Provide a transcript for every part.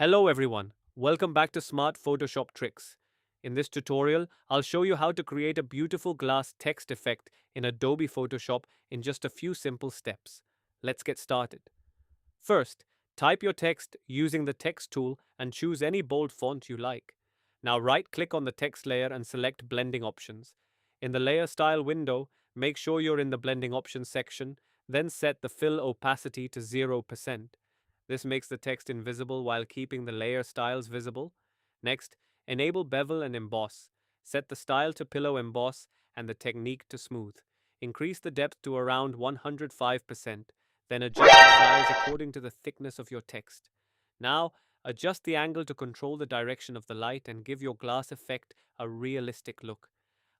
Hello everyone, welcome back to Smart Photoshop Tricks. In this tutorial, I'll show you how to create a beautiful glass text effect in Adobe Photoshop in just a few simple steps. Let's get started. First, type your text using the text tool and choose any bold font you like. Now right-click on the text layer and select Blending Options. In the Layer Style window, make sure you're in the Blending Options section, then set the Fill Opacity to 0%. This makes the text invisible while keeping the layer styles visible. Next, enable Bevel and Emboss. Set the style to Pillow Emboss and the technique to Smooth. Increase the depth to around 105%, then adjust the size according to the thickness of your text. Now, adjust the angle to control the direction of the light and give your glass effect a realistic look.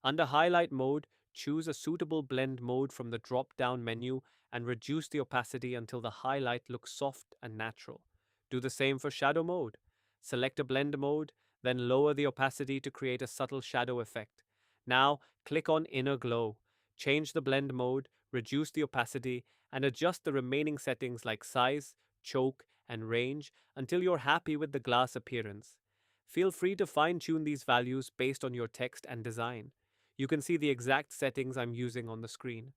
Under Highlight Mode, choose a suitable blend mode from the drop-down menu and reduce the opacity until the highlight looks soft and natural. Do the same for Shadow Mode. Select a blend mode, then lower the opacity to create a subtle shadow effect. Now, click on Inner Glow. Change the blend mode, reduce the opacity, and adjust the remaining settings like size, choke, and range until you're happy with the glass appearance. Feel free to fine-tune these values based on your text and design. You can see the exact settings I'm using on the screen.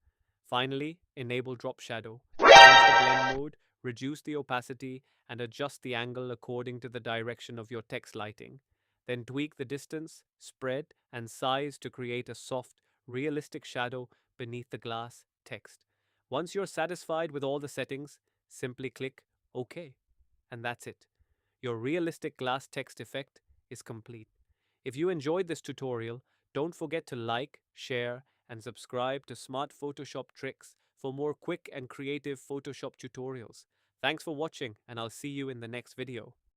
Finally, enable drop shadow. Change the blend mode, reduce the opacity, and adjust the angle according to the direction of your text lighting. Then tweak the distance, spread, and size to create a soft, realistic shadow beneath the glass text. Once you're satisfied with all the settings, simply click OK. And that's it. Your realistic glass text effect is complete. If you enjoyed this tutorial, don't forget to like, share, and subscribe to Smart Photoshop Tricks for more quick and creative Photoshop tutorials. Thanks for watching, and I'll see you in the next video.